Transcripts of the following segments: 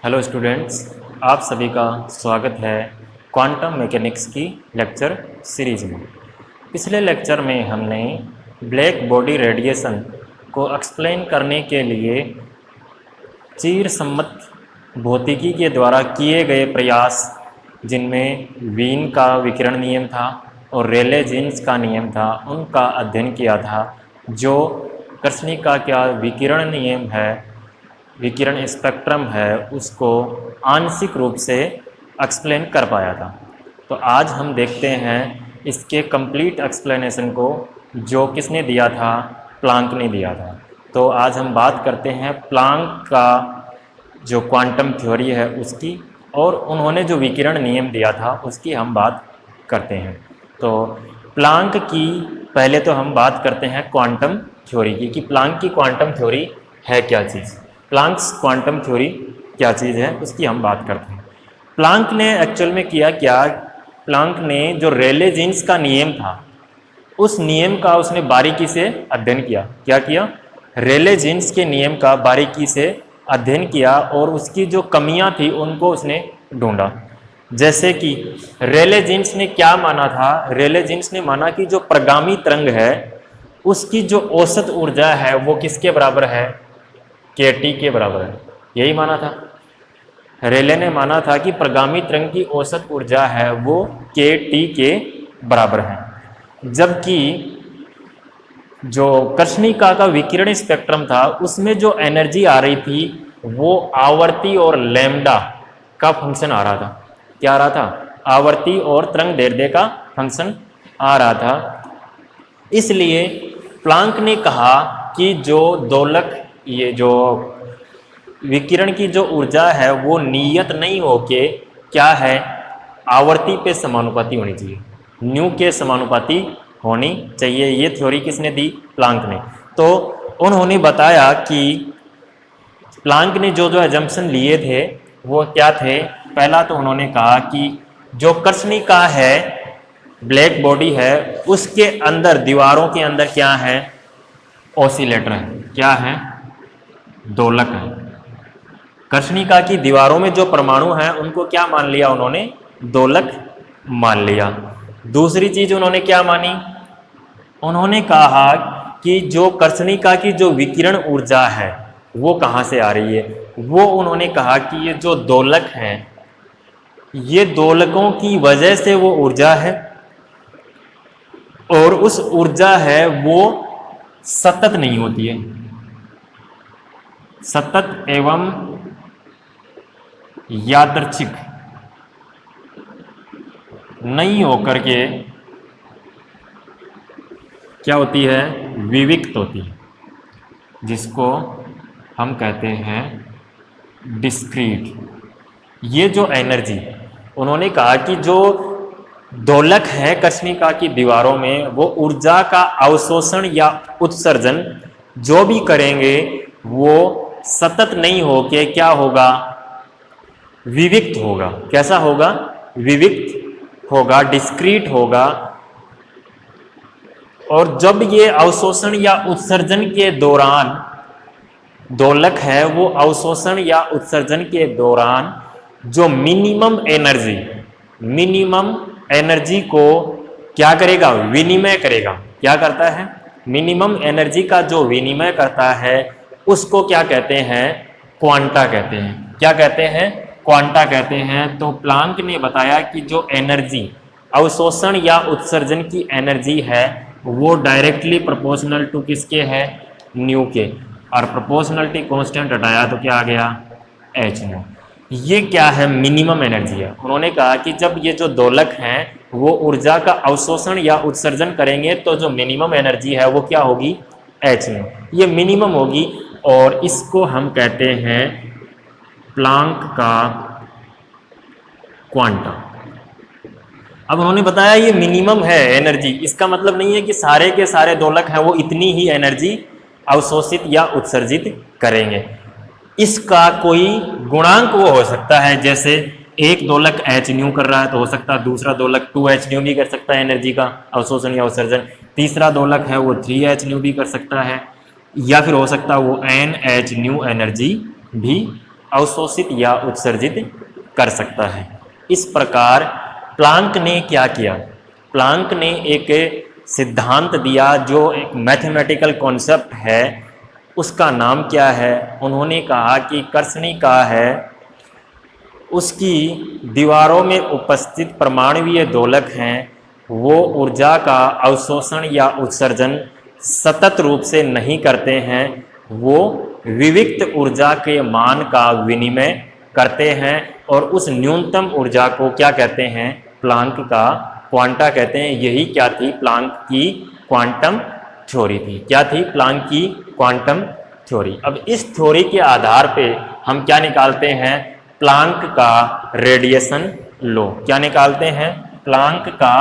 Hello students, आप सभी का स्वागत है क्वांटम मैकेनिक्स की लेक्चर सीरीज में। पिछले लेक्चर में हमने ब्लैक बॉडी रेडिएशन को एक्सप्लेन करने के लिए चिर सम्मत भौतिकी के द्वारा किए गए प्रयास, जिनमें वीन का विकिरण नियम था और रेले जीन्स का नियम था, उनका अध्ययन किया था। जो कर्षणिका का विकिरण नियम है, विकिरण स्पेक्ट्रम है, उसको आंशिक रूप से एक्सप्लेन कर पाया था। तो आज हम देखते हैं इसके कंप्लीट एक्सप्लेनेशन को, जो किसने दिया था? प्लांक ने दिया था। तो आज हम बात करते हैं प्लांक का जो क्वांटम थ्योरी है उसकी, और उन्होंने जो विकिरण नियम दिया था उसकी हम बात करते हैं। तो प्लांक की पहले तो हम बात करते हैं क्वांटम थ्योरी की, कि प्लांक की क्वांटम थ्योरी है क्या चीज़। प्लांक्स क्वांटम थ्योरी क्या चीज़ है उसकी हम बात करते हैं। प्लांक ने एक्चुअल में किया क्या? प्लांक ने जो रेले जीन्स का नियम था, उस नियम का उसने बारीकी से अध्ययन किया। क्या किया? रेले जीन्स के नियम का बारीकी से अध्ययन किया और उसकी जो कमियां थी उनको उसने ढूंढा। जैसे कि रेले जीन्स ने क्या माना था? रेले जीन्स ने माना कि जो प्रगामी तरंग है उसकी जो औसत ऊर्जा है वो किसके बराबर है? KT के बराबर है। यही माना था। रेले ने माना था कि प्रगामी तरंग की औसत ऊर्जा है वो KT के बराबर है। जबकि जो कर्षणिका का विकिरण स्पेक्ट्रम था उसमें जो एनर्जी आ रही थी वो आवर्ती और लैम्डा का फंक्शन आ रहा था। क्या आ रहा था? आवर्ती और तरंग दैर्ध्य का फंक्शन आ रहा था। इसलिए प्लांक ने कहा कि जो दोलक, ये जो विकिरण की जो ऊर्जा है वो नियत नहीं होके क्या है? आवर्ती पे समानुपाती होनी चाहिए, न्यू के समानुपाती होनी चाहिए। ये थ्योरी किसने दी? प्लांक ने। तो उन्होंने बताया कि प्लांक ने जो जो एजम्पशन लिए थे वो क्या थे? पहला तो उन्होंने कहा कि जो कर्षणिका है, ब्लैक बॉडी है, उसके अंदर, दीवारों के अंदर क्या है? ऑसिलेटर है। क्या है? दोलक है। कर्षणिका की दीवारों में जो परमाणु हैं उनको क्या मान लिया उन्होंने? दोलक मान लिया। दूसरी चीज उन्होंने क्या मानी? उन्होंने कहा कि जो कर्षणिका की जो विकिरण ऊर्जा है वो कहाँ से आ रही है? वो उन्होंने कहा कि ये जो दोलक हैं, ये दोलकों की वजह से वो ऊर्जा है, और उस ऊर्जा है वो सतत नहीं होती है। सतत एवं यादृच्छिक नहीं होकर के क्या होती है? विविक्त होती है, जिसको हम कहते हैं डिस्क्रीट। ये जो एनर्जी, उन्होंने कहा कि जो दोलक है कर्षणिका की दीवारों में, वो ऊर्जा का अवशोषण या उत्सर्जन जो भी करेंगे वो सतत नहीं होके क्या होगा? विविक्त होगा। कैसा होगा? विविक्त होगा, डिस्क्रीट होगा। और जब ये अवशोषण या उत्सर्जन के दौरान, दोलक है वो अवशोषण या उत्सर्जन के दौरान जो मिनिमम एनर्जी को क्या करेगा? विनिमय करेगा। क्या करता है? मिनिमम एनर्जी का जो विनिमय करता है उसको क्या कहते हैं? क्वांटा कहते हैं। क्या कहते हैं? क्वांटा कहते हैं। तो प्लांक ने बताया कि जो एनर्जी, अवशोषण या उत्सर्जन की एनर्जी है वो डायरेक्टली प्रोपोर्शनल टू किसके है? न्यू के। और प्रोपोर्शनलिटी कांस्टेंट हटाया तो क्या आ गया? H new. ये क्या है? मिनिमम एनर्जी है। उन्होंने कहा कि जब ये जो दोलक हैं वो ऊर्जा का अवशोषण या उत्सर्जन करेंगे तो जो मिनिमम एनर्जी है वो क्या होगी? H new. ये मिनिमम होगी, और इसको हम कहते हैं प्लांक का क्वांटा। अब उन्होंने बताया ये मिनिमम है एनर्जी, इसका मतलब नहीं है कि सारे के सारे दोलक हैं वो इतनी ही एनर्जी अवशोषित या उत्सर्जित करेंगे। इसका कोई गुणांक वो हो सकता है। जैसे एक दोलक एच न्यू कर रहा है तो हो सकता है दूसरा दोलक 2H न्यू भी कर सकता है एनर्जी का अवशोषण या उत्सर्जन। तीसरा दोलक है वो 3H न्यू भी कर सकता है, या फिर हो सकता है वो NH न्यू एनर्जी भी अवशोषित या उत्सर्जित कर सकता है। इस प्रकार प्लांक ने क्या किया? प्लांक ने एक सिद्धांत दिया जो एक मैथमेटिकल कॉन्सेप्ट है, उसका नाम क्या है? उन्होंने कहा कि कर्षणिका है, उसकी दीवारों में उपस्थित परमाणुवीय दोलक हैं, वो ऊर्जा का अवशोषण या उत्सर्जन सतत रूप से नहीं करते हैं, वो विविक्त ऊर्जा के मान का विनिमय करते हैं और उस न्यूनतम ऊर्जा को क्या कहते हैं? प्लांक का क्वांटा कहते हैं। यही क्या थी? प्लांक की क्वांटम थ्योरी थी। क्या थी? प्लांक की क्वांटम थ्योरी। अब इस थ्योरी के आधार पे हम क्या निकालते हैं? प्लांक का रेडिएशन लॉ। क्या निकालते हैं? प्लांक का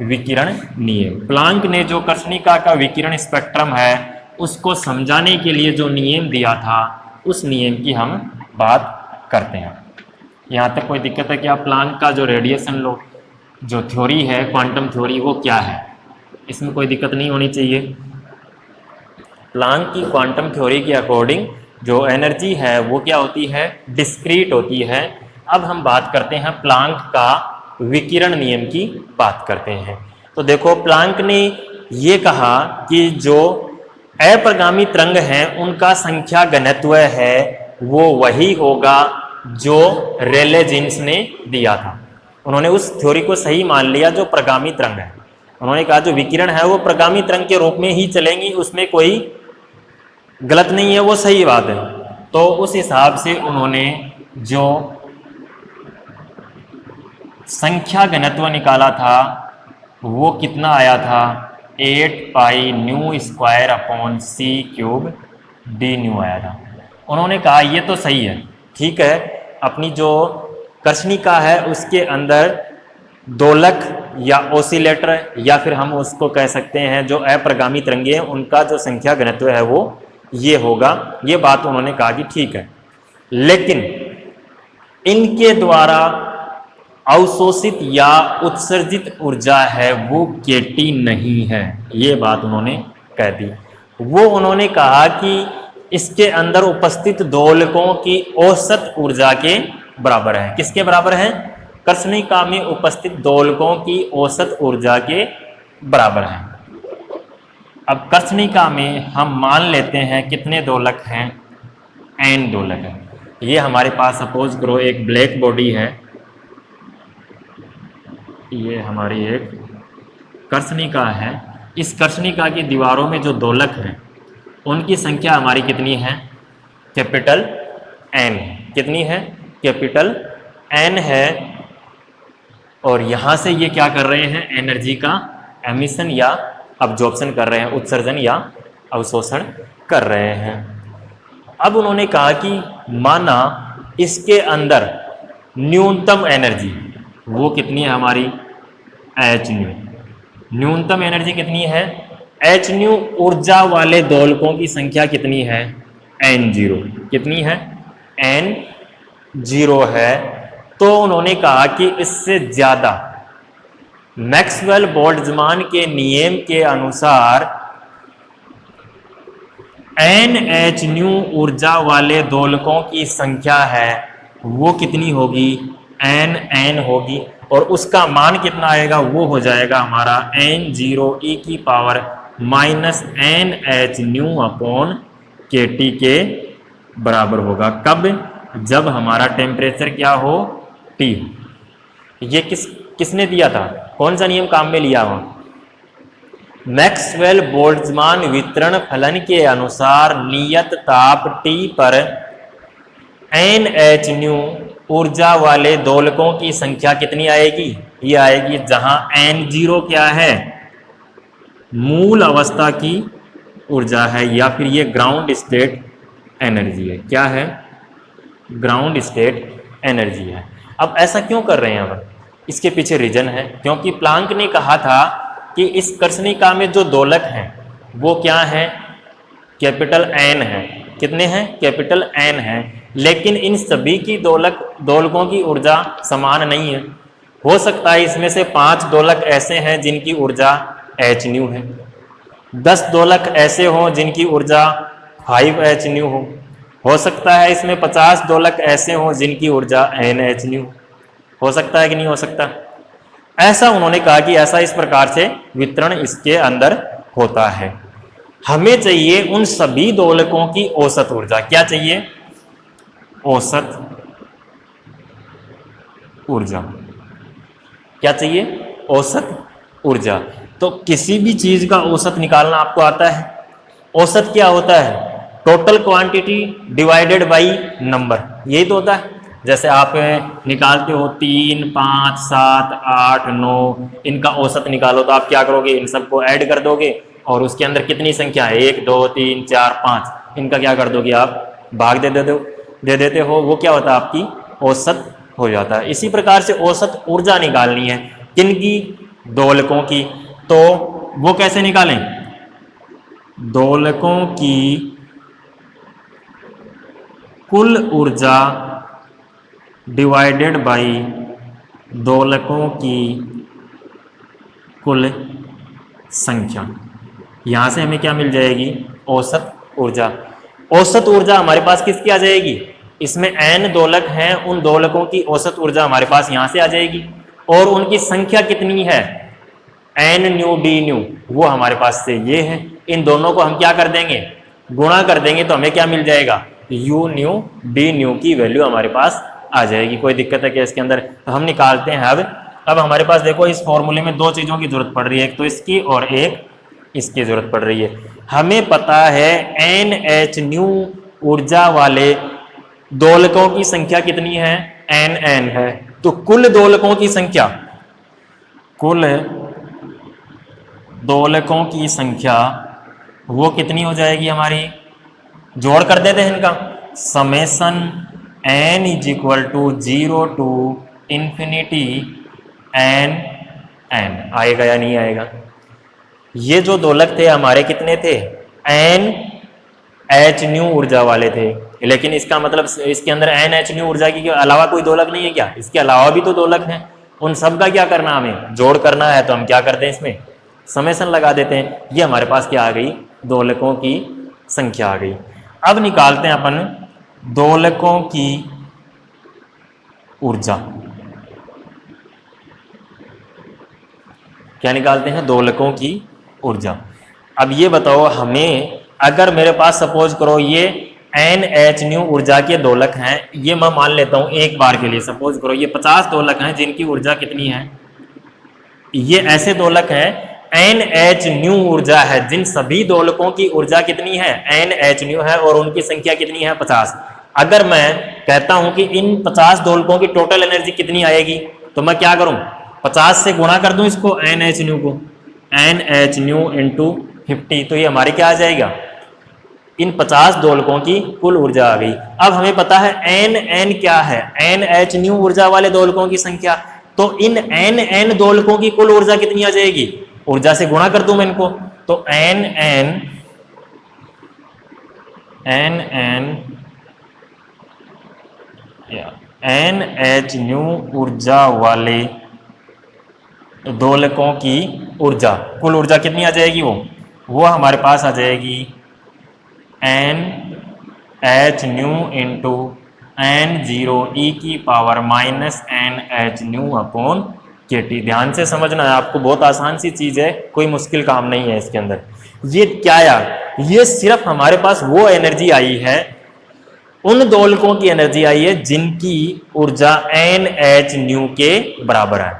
विकिरण नियम। प्लांक ने जो कर्षणिका का विकिरण स्पेक्ट्रम है उसको समझाने के लिए जो नियम दिया था, उस नियम की हम बात करते हैं। यहाँ तक कोई दिक्कत है क्या? प्लांक का जो रेडिएशन लॉ जो थ्योरी है, क्वांटम थ्योरी, वो क्या है? इसमें कोई दिक्कत नहीं होनी चाहिए। प्लांक की क्वांटम थ्योरी के अकॉर्डिंग जो एनर्जी है वो क्या होती है? डिस्क्रीट होती है। अब हम बात करते हैं प्लांक का विकिरण नियम की बात करते हैं। तो देखो, प्लांक ने ये कहा कि जो अप्रगामी तरंग हैं उनका संख्या घनत्व है वो वही होगा जो रेले जीन्स ने दिया था। उन्होंने उस थ्योरी को सही मान लिया जो प्रगामी तरंग है। उन्होंने कहा जो विकिरण है वो प्रगामी तरंग के रूप में ही चलेंगी, उसमें कोई गलत नहीं है, वो सही बात है। तो उस हिसाब से उन्होंने जो संख्या घनत्व निकाला था वो कितना आया था? 8 pi nu square upon C cube D new आया था। उन्होंने कहा ये तो सही है, ठीक है, अपनी जो कर्षणिका है उसके अंदर दोलक या ओसिलेटर या फिर हम उसको कह सकते हैं जो अप्रगामी तरंगे हैं उनका जो संख्या घनत्व है वो ये होगा। ये बात उन्होंने कहा कि ठीक है, लेकिन इनके द्वारा अवशोषित या उत्सर्जित ऊर्जा है वो केटी नहीं है। ये बात उन्होंने कह दी। वो उन्होंने कहा कि इसके अंदर उपस्थित दोलकों की औसत ऊर्जा के बराबर है। किसके बराबर है? कर्षणिका में उपस्थित दोलकों की औसत ऊर्जा के बराबर है। अब कर्षणिका में हम मान लेते हैं कितने दोलक हैं? n दोलक है। ये हमारे पास सपोज करो एक ब्लैक बॉडी है, ये हमारी एक कर्षणिका है। इस कर्षणिका की दीवारों में जो दोलक हैं उनकी संख्या हमारी कितनी है? Capital N। कितनी है? कैपिटल N है। और यहाँ से ये क्या कर रहे हैं? एनर्जी का एमिशन या अब्जॉर्प्शन कर रहे हैं, उत्सर्जन या अवशोषण कर रहे हैं। अब उन्होंने कहा कि माना इसके अंदर न्यूनतम एनर्जी वो कितनी है हमारी? H new. न्यूनतम एनर्जी कितनी है? H new. ऊर्जा वाले दोलकों की संख्या कितनी है? n0। कितनी है? n0 है। तो उन्होंने कहा कि इससे ज्यादा मैक्सवेल बोल्ट्जमान के नियम के अनुसार NH न्यू ऊर्जा वाले दोलकों की संख्या है वो कितनी होगी? Nn होगी। और उसका मान कितना आएगा? वो हो जाएगा हमारा n0 e की power minus NH new upon KT के बराबर होगा। कब? जब हमारा टेम्परेचर क्या हो? T। ये किसने दिया था? कौन सा नियम काम में लिया हुआ? मैक्सवेल बोल्ट्जमान वितरण फलन के अनुसार नियत ताप T पर NH न्यू ऊर्जा वाले दोलकों की संख्या कितनी आएगी? ये आएगी जहां n0 क्या है? मूल अवस्था की ऊर्जा है या फिर ये ग्राउंड स्टेट एनर्जी है। क्या है? ग्राउंड स्टेट एनर्जी है। अब ऐसा क्यों कर रहे हैं? अब इसके पीछे रीजन है, क्योंकि प्लांक ने कहा था कि इस कर्षणिका में जो दोलक हैं वो क्या हैं? कैपिटल N है। कितने हैं? कैपिटल N है। लेकिन इन सभी की दोलकों की ऊर्जा समान नहीं है। हो सकता है इसमें से 5 दोलक ऐसे हैं जिनकी ऊर्जा H न्यू है, 10 दोलक ऐसे हों जिनकी ऊर्जा 5H न्यू हो, हो सकता है इसमें 50 दोलक ऐसे हों जिनकी ऊर्जा NH⁻, हो सकता है कि नहीं हो सकता? ऐसा उन्होंने कहा कि ऐसा इस प्रकार से वितरण इसके अंदर होता है। हमें चाहिए उन सभी दोलकों की औसत ऊर्जा। क्या चाहिए? औसत ऊर्जा। क्या चाहिए? औसत ऊर्जा। तो किसी भी चीज का औसत निकालना आपको आता है? औसत क्या होता है? Total quantity divided by number, यही तो होता है। जैसे आप निकालते हो 3, 5, 7, 8, 9, इनका औसत निकालो तो आप क्या करोगे? इन सबको ऐड कर दोगे और उसके अंदर कितनी संख्या है, 1, 2, 3, 4, 5, इनका क्या कर दोगे आप? भाग दे देते हो। वो क्या होता है? आपकी औसत हो जाता है। इसी प्रकार से औसत ऊर्जा निकालनी है किनकी? दोलकों की। तो वो कैसे निकालें? दोलकों की कुल ऊर्जा डिवाइडेड बाई दोलकों की कुल संख्या। यहां से हमें क्या मिल जाएगी? औसत ऊर्जा। औसत ऊर्जा हमारे पास किसकी आ जाएगी? इसमें n दोलक हैं, उन दोलकों की औसत ऊर्जा हमारे पास यहां से आ जाएगी। और उनकी संख्या कितनी है? n⁻, d⁻, वो हमारे पास से ये है। इन दोनों को हम क्या कर देंगे? गुणा कर देंगे तो हमें क्या मिल जाएगा? u⁻, d⁻ की वैल्यू हमारे पास आ जाएगी। कोई दिक्कत है क्या इसके अंदर? तो हम निकालते हैं। अब हमारे पास देखो इस फॉर्मूले में दो चीज़ों की जरूरत पड़ रही है, एक तो इसकी और एक इसकी जरूरत पड़ रही है। हमें पता है NH⁻ ऊर्जा वाले दोलकों की संख्या कितनी है? N है। तो कुल दोलकों की संख्या, कुल दोलकों की संख्या वो कितनी हो जाएगी हमारी? जोड़ कर देते हैं इनका। Summation n = 0 to infinity n आएगा या नहीं आएगा? ये जो दोलक थे हमारे कितने थे? NH⁻ ऊर्जा वाले थे। लेकिन इसका मतलब इसके अंदर NH⁻ ऊर्जा के अलावा कोई दोलक नहीं है क्या? इसके अलावा भी तो दोलक हैं। उन सब का क्या करना? हमें जोड़ करना है। तो हम क्या करते हैं? इसमें समेसन लगा देते हैं। ये हमारे पास क्या आ गई? दोलकों की संख्या आ गई। अब निकालते हैं अपन दोलकों की ऊर्जा। क्या निकालते हैं? दोलकों की ऊर्जा। अब ये बताओ हमें, अगर मेरे पास सपोज करो ये NH⁻ ऊर्जा के दोलक हैं, ये मैं मान लेता हूं एक बार के लिए। सपोज करो ये 50 दोलक हैं जिनकी ऊर्जा कितनी है? ये ऐसे दोलक हैं NH⁻ ऊर्जा है जिन सभी दोलकों की ऊर्जा कितनी है? NH⁻ है और उनकी संख्या कितनी है? 50। अगर मैं कहता हूं कि इन 50 दोलकों की टोटल एनर्जी कितनी आएगी, तो मैं क्या करूं? 50 से गुणा कर दूं इसको, NH⁻ को। NH⁻ इंटू 50, तो ये हमारी क्या आ जाएगा? इन 50 दोलकों की कुल ऊर्जा आ गई। अब हमें पता है N क्या है? NH⁻ ऊर्जा वाले दोलकों की संख्या। तो इन N दोलकों की कुल ऊर्जा कितनी आ जाएगी? ऊर्जा से गुणा कर दूं मैं इनको, तो NH⁻ ऊर्जा वाले दोलकों की ऊर्जा, कुल ऊर्जा कितनी आ जाएगी? वो हमारे पास आ जाएगी NH⁻ इंटू N0 e⁻⁻NH⁻/kT। ध्यान से समझना है आपको, बहुत आसान सी चीज है, कोई मुश्किल काम नहीं है इसके अंदर। ये क्या यार? ये सिर्फ हमारे पास वो एनर्जी आई है, उन दोलकों की एनर्जी आई है जिनकी ऊर्जा NH⁻ के बराबर है।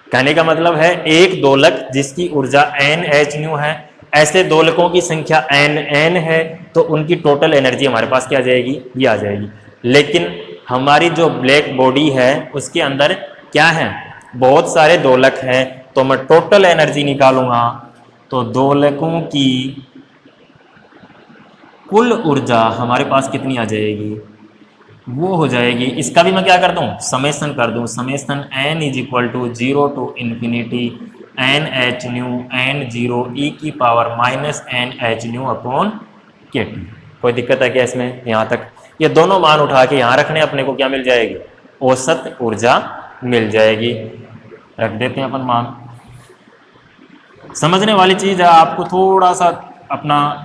कहने का मतलब है एक दोलक जिसकी ऊर्जा NH⁻ है, ऐसे दोलकों की संख्या N है, तो उनकी टोटल एनर्जी हमारे पास क्या आ जाएगी? ये आ जाएगी। लेकिन हमारी जो ब्लैक बॉडी है उसके अंदर क्या है? बहुत सारे दोलक हैं, तो मैं टोटल एनर्जी निकालूंगा तो दोलकों की कुल ऊर्जा हमारे पास कितनी आ जाएगी? वो हो जाएगी, इसका भी मैं क्या कर दूं? समेसन कर दूं। Summation n = 0 to infinity NH⁻ N0 e⁻⁻NH⁻/kT। कोई दिक्कत है क्या इसमें? यहाँ तक ये दोनों मान उठा के यहाँ रखने, अपने को क्या मिल जाएगी? औसत ऊर्जा मिल जाएगी। रख देते हैं अपन मान। समझने वाली चीज़ है, आपको थोड़ा सा अपना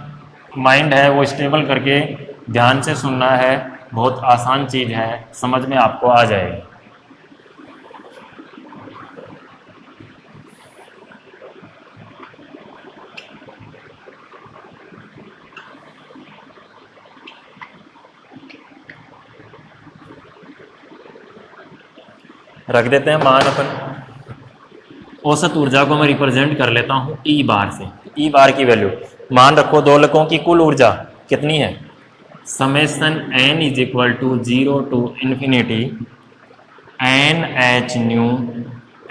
माइंड है वो स्टेबल करके ध्यान से सुनना है, बहुत आसान चीज़ है, समझ में आपको आ जाएगी। रख देते हैं मान अपन। औसत ऊर्जा को मैं रिप्रेजेंट कर लेता हूँ ई बार से। ई बार की वैल्यू मान रखो, दोलकों की कुल ऊर्जा कितनी है, summation N is equal to 0 to infinity N H nu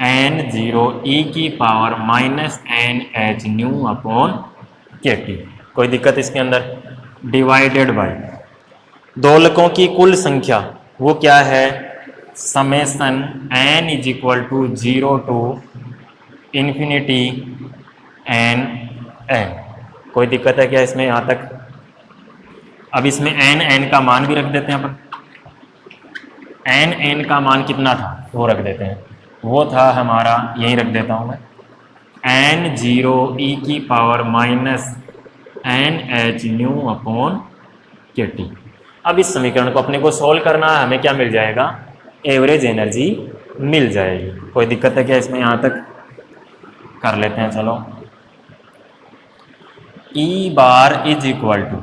N 0 E की power minus N H nu upon K T. कोई दिक्कत इसके अंदर? डिवाइडेड बाय दोलकों की कुल संख्या वो क्या है, summation N is equal to 0 to infinity N N. कोई दिक्कत है क्या इसमें यहाँ तक? अब इसमें एन का मान भी रख देते हैं अपन। एन का मान कितना था वो रख देते हैं, वो था हमारा, यही रख देता हूँ मैं, एन 0 ई की power minus N H nu upon K T. अब इस समीकरण को अपने को सोल्व करना है, हमें क्या मिल जाएगा, एवरेज एनर्जी मिल जाएगी। कोई दिक्कत है क्या इसमें? यहाँ तक कर लेते हैं, चलो। ई बार इज इक्वल टू,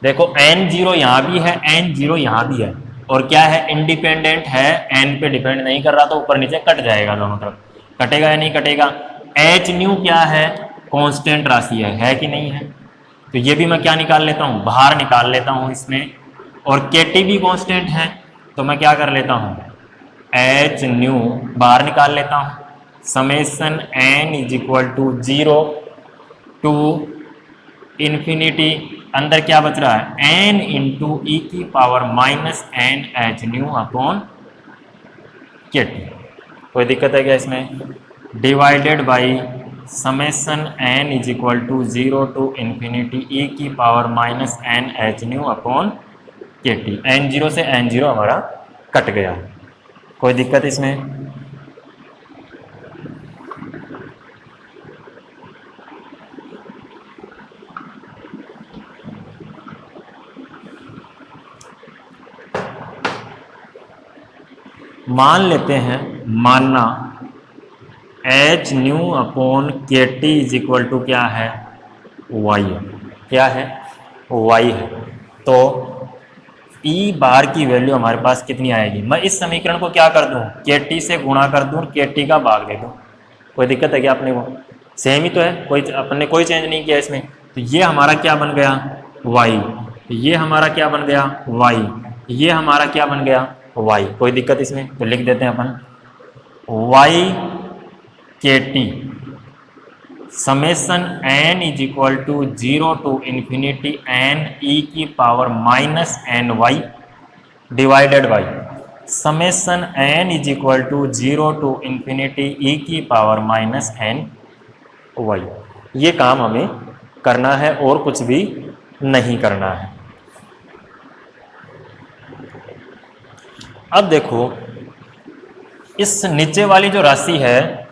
देखो n0 यहाँ भी है, n0 यहाँ भी है, और क्या है, इंडिपेंडेंट है, n पे डिपेंड नहीं कर रहा, तो ऊपर नीचे कट जाएगा, दोनों तरफ कटेगा या नहीं कटेगा। एच न्यू क्या है, कांस्टेंट राशि है कि नहीं है, तो ये भी मैं क्या निकाल लेता हूँ, बाहर निकाल लेता हूँ इसमें। और के टी भी कांस्टेंट है, तो मैं क्या कर लेता हूँ, एच न्यू बाहर निकाल लेता हूँ। Summation N is equal to 0 to infinity, अंदर क्या बच रहा है, एन इंटू ई की power minus N H nu upon K T. कोई दिक्कत है क्या इसमें? Divided by summation N is equal to 0 to infinity E की power minus N H nu upon K T. n0 से n0 हमारा cut गया। कोई दिक्कत इसमें? मान लेते हैं, मानना H nu upon K T is equal to क्या है, वाई। क्या है, वाई है। तो ई बार की वैल्यू हमारे पास कितनी आएगी, मैं इस समीकरण को क्या कर दूं, के टी से गुणा कर दूं, के टी का भाग दे दूं। कोई दिक्कत है क्या? अपने को सेम ही तो है, कोई अपने कोई चेंज नहीं किया इसमें। तो ये हमारा क्या बन गया, वाई। ये हमारा क्या बन गया, वाई। ये हमारा क्या बन गया, वाई। कोई दिक्कत इसमें? तो लिख देते हैं अपन, Y K T summation N is equal to 0 to infinity N E की power minus N Y divided by summation N is equal to 0 to infinity E की पावर माइनस एन वाई। ये काम हमें करना है और कुछ भी नहीं करना है। अब देखो, इस नीचे वाली जो राशि है,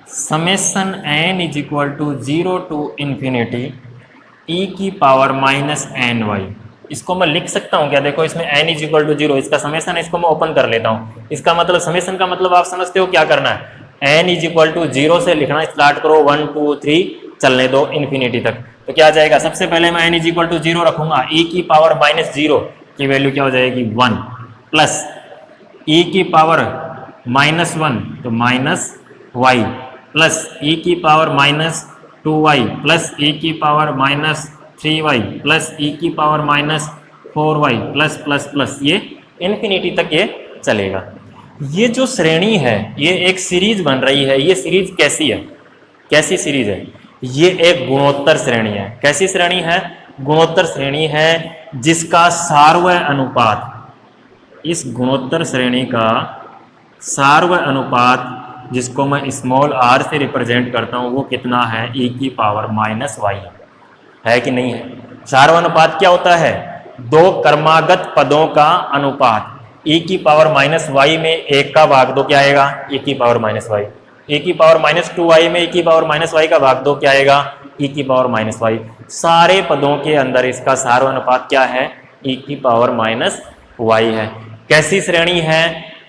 summation N is equal to 0 to infinity E की पावर माइनस एन वाई, इसको मैं लिख सकता हूँ क्या? देखो, इसमें n इज इक्वल टू 0, इसका समेसन है, इसको मैं ओपन कर लेता हूँ। इसका मतलब, समेसन का मतलब आप समझते हो क्या करना है, n इज इक्वल टू 0 से लिखना स्टार्ट करो, 1 2 3 चलने दो इन्फिनिटी तक। तो क्या आ जाएगा, सबसे पहले मैं n इज इक्वल टू 0 रखूंगा, e की पावर माइनस 0 की वैल्यू क्या हो जाएगी, 1 प्लस e की पावर माइनस 1 तो माइनस वाई प्लस e की power minus 2y plus e की power minus 3y plus e की power minus 4y plus plus plus, ये इन्फिनिटी तक ये चलेगा। ये जो श्रेणी है, ये एक सीरीज बन रही है। ये सीरीज कैसी है, कैसी सीरीज है? ये एक गुणोत्तर श्रेणी है। कैसी श्रेणी है? गुणोत्तर श्रेणी है, जिसका सार्वय अनुपात, इस गुणोत्तर श्रेणी का सार्वय अनुपात, जिसको मैं स्मॉल r से रिप्रेजेंट करता हूँ, वो कितना है, e की पावर माइनस वाई है कि नहीं है? सार्वय अनुपात क्या होता है, दो क्रमागत पदों का अनुपात। e की पावर माइनस वाई में एक का भाग दो क्या आएगा, e की पावर माइनस वाई। e की पावर माइनस 2y में e की पावर माइनस वाई का भाग दो क्या आएगा, ई की पावर माइनस वाई। सारे पदों के अंदर इसका सार्वनुपात क्या है? ई की पावर माइनस वाई है। कैसी श्रेणी है?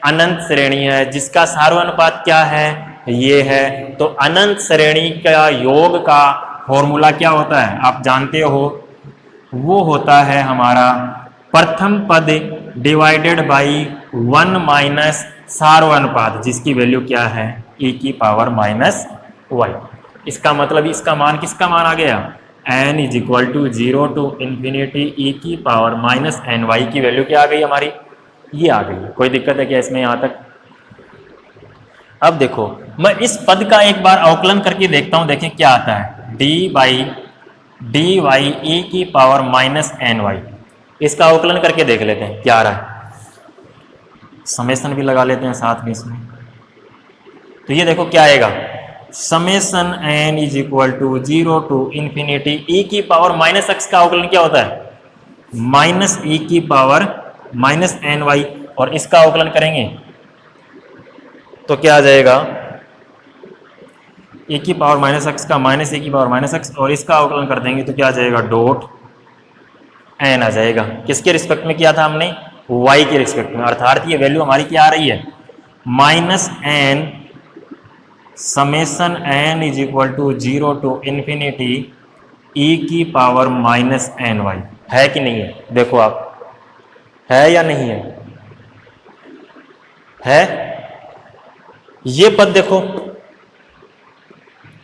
अनंत श्रेणी है, जिसका सार्वनुपात क्या है? ये है। तो अनंत श्रेणी का योग का फॉर्मूला क्या होता है? आप जानते हो, वो होता है हमारा प्रथम पद डिवाइडेड बाई 1 माइनस सार्वनुपात, जिसकी वैल्यू क्या है? ई की पावर माइनस वाई। इसका मतलब इसका मान किसका मान आ गया? n is equal to 0 to infinity E की पावर माइनस एन वाई की वैल्यू क्या आ गई हमारी? ये आ गई। कोई दिक्कत है क्या इसमें यहाँ तक? अब देखो, मैं इस पद का एक बार अवकलन करके देखता हूं, देखें क्या आता है। D by D Y E की पावर माइनस एन वाई, इसका अवकलन करके देख लेते हैं क्या आ रहा है। समेसन भी लगा लेते हैं साथ में इसमें। तो ये देखो क्या आएगा, summation N is equal to 0 to infinity E की पावर माइनस एक्स का अवकलन क्या होता है? माइनस ई की पावर माइनस एन वाई। और इसका अवकलन करेंगे तो क्या आ जाएगा? ए की पावर माइनस एक्स का माइनस ए की पावर माइनस एक्स, और इसका अवकलन कर देंगे तो क्या आ जाएगा? डॉट एन आ जाएगा। किसके रिस्पेक्ट में किया था हमने? वाई के रिस्पेक्ट में। अर्थात ये वैल्यू हमारी क्या आ रही है? Minus N summation N is equal to 0 to infinity E की पावर माइनस एन वाई। है कि नहीं है? देखो आप, है या नहीं है? है। ये पद देखो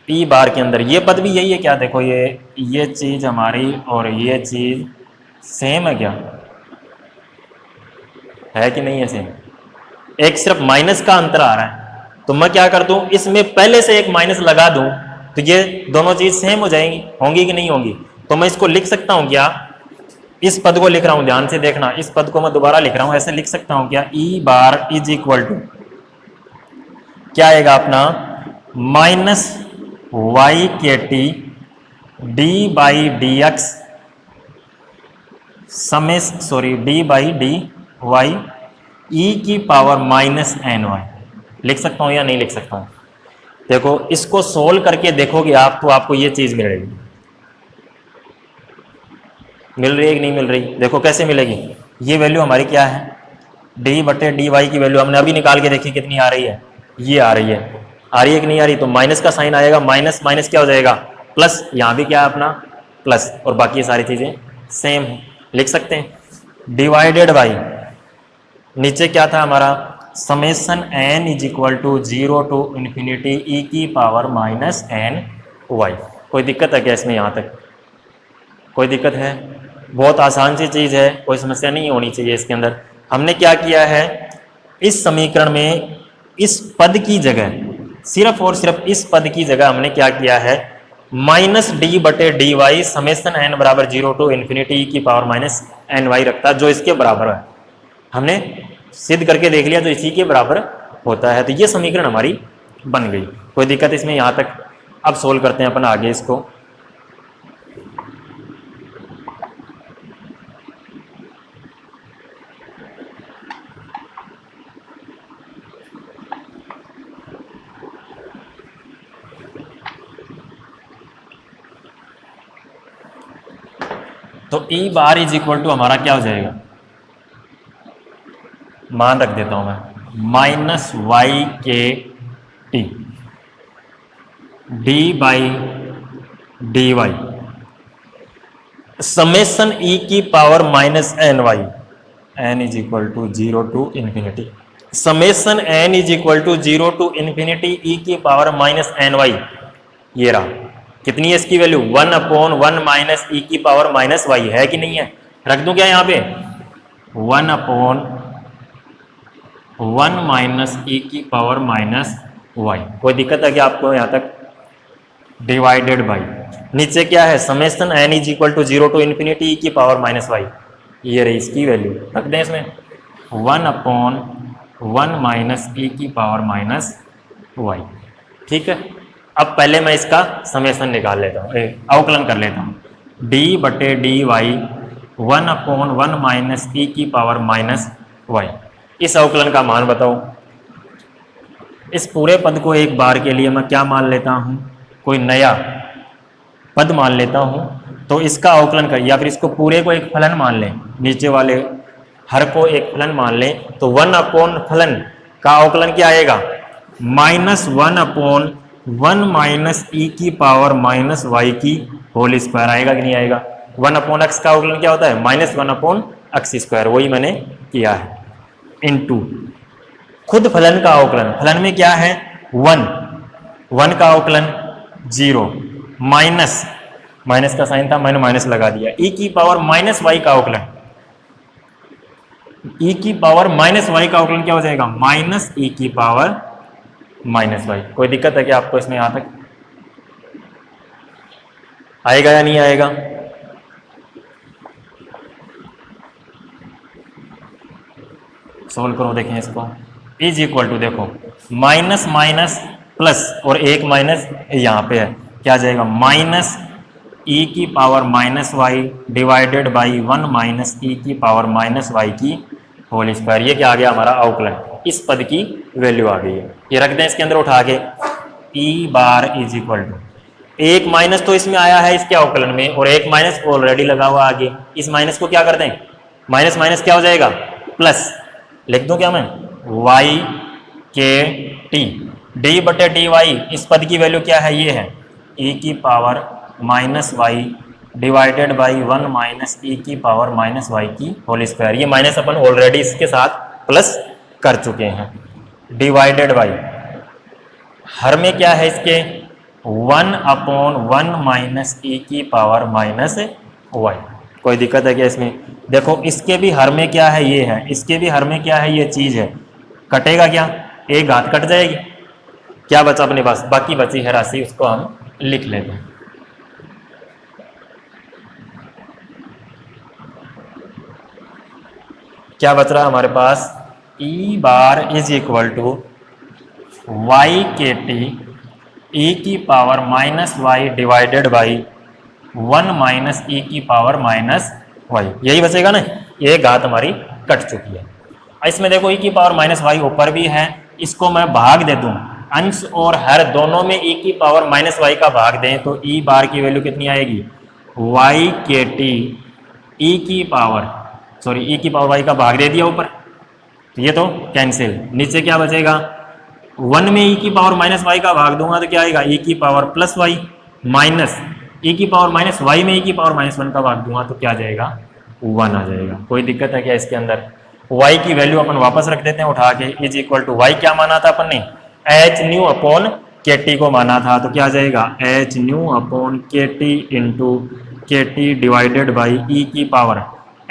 ई बार के अंदर, ये पद भी यही है क्या? देखो ये चीज हमारी और ये चीज सेम है क्या? है कि नहीं है सेम? एक सिर्फ माइनस का अंतर आ रहा है। तो मैं क्या कर दूं, इसमें पहले से एक माइनस लगा दूं तो ये दोनों चीज सेम हो जाएंगी, होंगी कि नहीं होंगी? तो मैं इसको लिख सकता हूं क्या? इस पद को लिख रहा हूं, ध्यान से देखना, इस पद को मैं दोबारा लिख रहा हूं, ऐसे लिख सकता हूं क्या? E bar is equal to क्या आएगा अपना? Minus Y K T D by D X summation D by D Y E की पावर माइनस एन वाई। लिख सकता हूं या नहीं लिख सकता हूं? देखो, इसको सोल्व करके देखोगे आप तो आपको ये चीज मिलेगी। मिल रही है कि नहीं मिल रही? देखो कैसे मिलेगी। ये वैल्यू हमारी क्या है? डी बटे डी वाई की वैल्यू हमने अभी निकाल के देखी कितनी आ रही है? ये आ रही है। आ रही है कि नहीं आ रही? तो माइनस का साइन आएगा, माइनस माइनस क्या हो जाएगा? प्लस। यहाँ भी क्या है अपना? प्लस। और बाकी सारी चीजें सेम है, लिख सकते हैं। डिवाइडेड बाई नीचे क्या था हमारा? Summation N is equal to 0 to infinity E की पावर माइनस एन वाई। कोई दिक्कत है क्या इसमें यहाँ तक? कोई दिक्कत है? बहुत आसान सी चीज़ है, कोई समस्या नहीं होनी चाहिए इसके अंदर। हमने क्या किया है, इस समीकरण में इस पद की जगह, सिर्फ और सिर्फ इस पद की जगह हमने क्या किया है? माइनस डी बटे डी वाई समेसन एन बराबर 0 टू इन्फिनिटी की पावर माइनस एन वाई रखता है, जो इसके बराबर है। हमने सिद्ध करके देख लिया, तो इसी के बराबर होता है। तो ये समीकरण हमारी बन गई। कोई दिक्कत इसमें यहाँ तक? अब सोल्व करते हैं अपन आगे इसको। तो E bar is equal to हमारा क्या हो जाएगा? मान रख देता हूं मैं, minus Y K T D by D Y summation E की power minus N Y, N is equal to 0 to infinity summation N is equal to 0 to infinity E की पावर माइनस एन वाई। ये रहा। कितनी है इसकी value? 1 upon 1 minus E की power minus Y. है कि नहीं है? रख दूं क्या यहाँ पे? 1 अपॉन 1 माइनस ई की पावर माइनस वाई। कोई दिक्कत है क्या आपको यहाँ तक? डिवाइडेड बाई नीचे क्या है? Summation N is equal to 0 to infinity E की पावर माइनस वाई। ये रही इसकी वैल्यू, रख दें इसमें 1 अपॉन 1 माइनस ई की पावर माइनस वाई। ठीक है। अब पहले मैं इसका समेसन निकाल लेता हूँ, अवकलन कर लेता हूँ। डी बटे D Y 1 upon 1 minus E की पावर माइनस वाई। इस अवकलन का मान बताओ। इस पूरे पद को एक बार के लिए मैं क्या मान लेता हूँ? कोई नया पद मान लेता हूँ तो इसका अवकलन कर, या फिर इसको पूरे को एक फलन मान लें, नीचे वाले हर को एक फलन मान लें, तो 1 अपॉन फलन का अवकलन क्या आएगा, -1/1 माइनस ई की पावर माइनस वाई की होल स्क्वायर आएगा कि नहीं आएगा। 1 अपॉन एक्स का अवकलन क्या होता है, -1/x², वही मैंने किया है, इनटू खुद फलन का अवकलन, फलन में क्या है 1 का अवकलन 0, माइनस का साइन था, मैंने माइनस लगा दिया, ई की पावर माइनस वाई का अवकलन, ई की पावर माइनस वाई का अवकलन क्या हो जाएगा, माइनस ई की पावर माइनस वाई। कोई दिक्कत है क्या आपको इसमें, यहां तक आएगा या नहीं आएगा? सोल्व करो, देखें इसको, इज इक्वल टू, देखो माइनस माइनस प्लस और एक माइनस यहाँ पे है, क्या आ जाएगा, माइनस ई की power minus Y divided by 1 minus E की पावर माइनस वाई की होल स्क्वायर। ये क्या आ गया हमारा अवकलन, इस पद की वैल्यू आ गई है। ये रख दें इसके अंदर उठा के, ई बार इज इक्वल टू, एक माइनस तो इसमें आया है इसके अवकलन में, और एक माइनस ऑलरेडी लगा हुआ आगे, इस माइनस को क्या कर दें, माइनस माइनस क्या हो जाएगा, प्लस, लिख दूं क्या मैं, वाई के टी डी बटे डी वाई, इस पद की वैल्यू क्या है, ये है ई की power minus Y divided by 1 minus E की पावर माइनस वाई की होल स्क्वायर। ये माइनस अपन ऑलरेडी इसके साथ प्लस कर चुके हैं, डिवाइडेड बाई, हर में क्या है इसके 1/1 माइनस ई की पावर माइनस वाई। कोई दिक्कत है क्या इसमें? देखो इसके भी हर में क्या है, ये है, इसके भी हर में क्या है, ये चीज है, कटेगा क्या, एक घात कट जाएगी, क्या बचा अपने पास, बाकी बची है राशि, उसको हम लिख लेते हैं। क्या बच रहा है हमारे पास, E bar is equal to Y K T E की power minus Y divided by 1 minus E की पावर माइनस वाई, यही बचेगा ना, ये घात हमारी कट चुकी है। इसमें देखो ई की पावर माइनस वाई ऊपर भी है, इसको मैं भाग दे दूं, अंश और हर दोनों में ई की पावर माइनस वाई का भाग दें, तो ई बार की वैल्यू कितनी आएगी, वाई के टी ई की पावर, सॉरी ई की पावर वाई का भाग दे दिया ऊपर, तो ये तो कैंसिल, नीचे क्या बचेगा, 1 में ई की पावर माइनस वाई का भाग दूंगा तो क्या आएगा, ई की power plus Y, minus E की पावर माइनस वाई में ई की पावर -1 का भाग दूंगा तो क्या आ जाएगा, 1 आ जाएगा। कोई दिक्कत है क्या इसके अंदर? y की वैल्यू अपन वापस रख देते हैं उठा के, इज इक्वल टू y क्या माना था अपन ने, H nu upon K T को माना था, तो क्या आ जाएगा, H nu upon K T into K T divided by E की power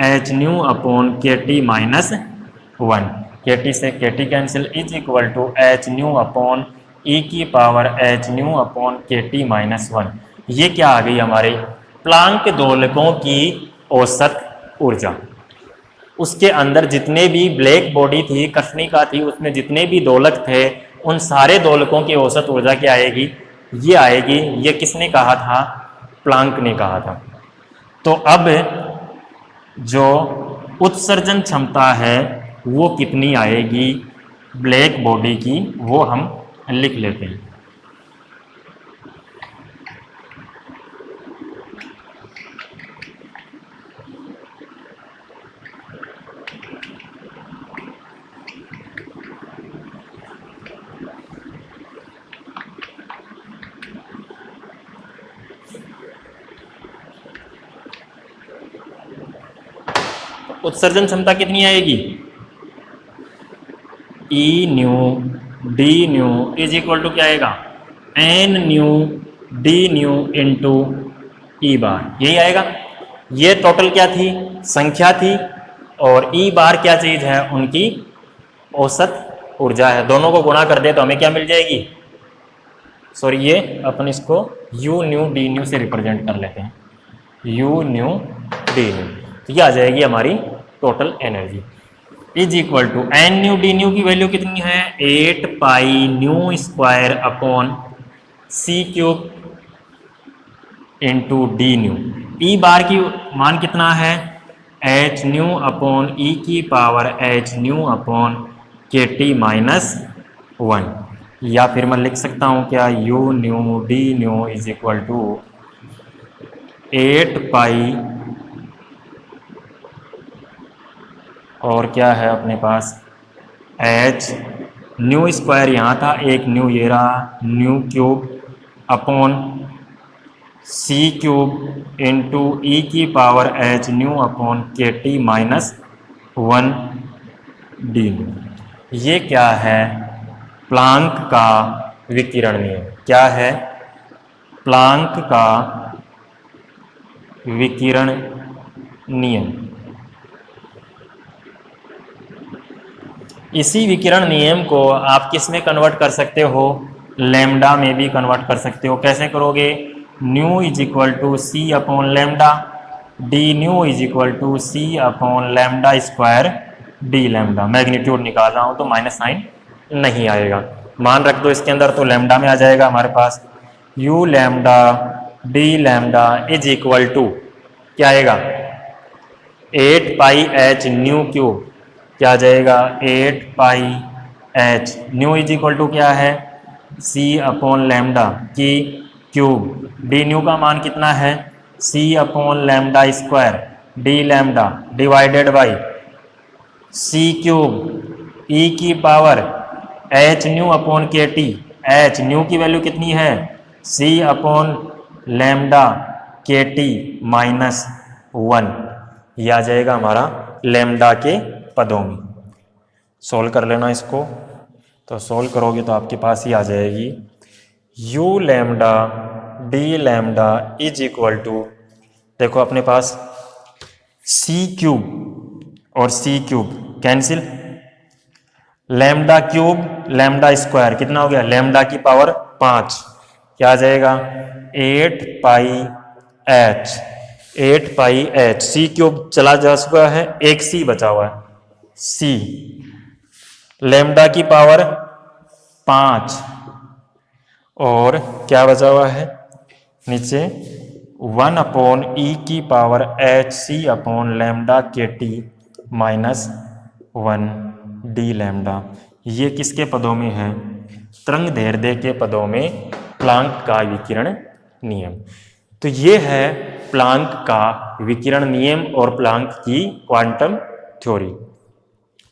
H nu upon K T -1, K T से K T cancel, is equal to H nu upon E की power H nu upon K T -1। ये क्या आ गई हमारे Planck दोलकों की औसत ऊर्जा। उसके अंदर जितने भी ब्लैक बॉडी थी, कृष्णिका थी, उसमें जितने भी दोलक थे, उन सारे दोलकों की औसत ऊर्जा क्या आएगी, ये आएगी। ये किसने कहा था, प्लांक ने कहा था। तो अब जो उत्सर्जन क्षमता है वो कितनी आएगी ब्लैक बॉडी की, वो हम लिख लेते हैं। उत्सर्जन क्षमता कितनी आएगी, E nu D nu is equal to क्या आएगा, N nu D nu into E bar, यही आएगा। ये टोटल क्या थी, संख्या थी, और ई बार क्या चीज है, उनकी औसत ऊर्जा है। दोनों को गुणा कर दे तो हमें क्या मिल जाएगी, सॉरी ये अपन इसको यू न्यू डी न्यू से रिप्रेजेंट कर लेते हैं, यू न्यू डी न्यू, तो ये आ जाएगी हमारी total energy, is equal to N nu D nu की वैल्यू कितनी है, 8 pi nu square upon C cube into D nu. E bar की मान कितना है, एच न्यू अपॉन ई की power H nu upon K T -1, या फिर मैं लिख सकता हूँ क्या, U nu D nu is equal to 8 pi और क्या है अपने पास h, न्यू स्क्वायर यहाँ था, एक न्यू ये रहा, new cube upon C cube into E की power h new upon K T minus 1 D. ये क्या है? प्लांक का विकिरण नियम। क्या है? प्लांक का विकिरण नियम। इसी विकिरण नियम को आप किस में कन्वर्ट कर सकते हो? लैम्डा में भी कन्वर्ट कर सकते हो। कैसे करोगे? Nu is equal to C upon lambda, D nu is equal to C upon lambda square D lambda. Magnitude निकाल रहा हूं तो माइनस साइन नहीं आएगा, मान रख दो इसके अंदर तो लैम्डा में आ जाएगा हमारे पास। U lambda D lambda is equal to क्या आएगा? 8 पाई एच न्यू क्यूब। क्या आ जाएगा? 8 pi H nu is equal to क्या है? सी अपॉन लैम्डा की क्यूब। डी न्यू का मान कितना है? C upon lambda square D lambda divided by C cube E की power H nu upon K T. H nu की value कितनी है? C upon lambda K T minus 1। यह आ जाएगा हमारा लैम्डा के पदों में। सोल्व कर लेना इसको, तो सोल्व करोगे तो आपके पास ही आ जाएगी U lambda D lambda is equal to, देखो अपने पास सी क्यूब और C cube cancel, lambda cube lambda square कितना हो गया? लैम्डा की पावर 5। क्या आ जाएगा? 8 पाई एच, 8 पाई एच, सी क्यूब चला जा चुका है, एक सी बचा हुआ है, सी लैम्डा की पावर 5 और क्या बचा हुआ है नीचे 1 अपॉन ई की power H C upon lambda K T minus 1 D lambda. ये किसके पदों में है? तरंगदैर्ध्य के पदों में प्लांक का विकिरण नियम। तो ये है प्लांक का विकिरण नियम और प्लांक की क्वांटम थ्योरी।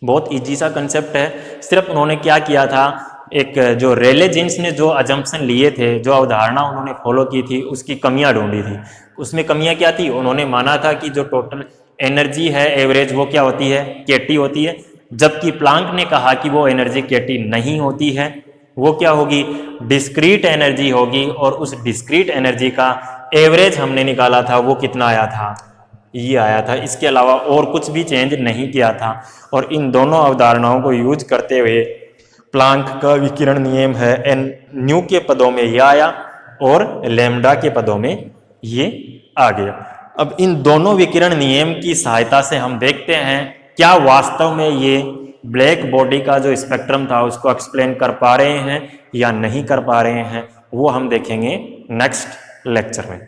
बहुत इजी सा कंसेप्ट है। सिर्फ उन्होंने क्या किया था, एक जो रेले जीन्स ने जो अजम्पशन लिए थे, जो अवधारणा उन्होंने फॉलो की थी, उसकी कमियां ढूंढी थी। उसमें कमियां क्या थी? उन्होंने माना था कि जो टोटल एनर्जी है एवरेज वो क्या होती है? केटी होती है। जबकि प्लांक ने कहा कि वो एनर्जी केटी नहीं होती है, वो क्या होगी? डिस्क्रीट एनर्जी होगी। और उस डिस्क्रीट एनर्जी का एवरेज हमने निकाला था, वो कितना आया था? ये आया था। इसके अलावा और कुछ भी चेंज नहीं किया था। और इन दोनों अवधारणाओं को यूज करते हुए प्लांक का विकिरण नियम है एन न्यू के पदों में ये आया और लैम्डा के पदों में ये आ गया। अब इन दोनों विकिरण नियम की सहायता से हम देखते हैं क्या वास्तव में ये ब्लैक बॉडी का जो स्पेक्ट्रम था उसको एक्सप्लेन कर पा रहे हैं या नहीं कर पा रहे हैं, वो हम देखेंगे नेक्स्ट लेक्चर में।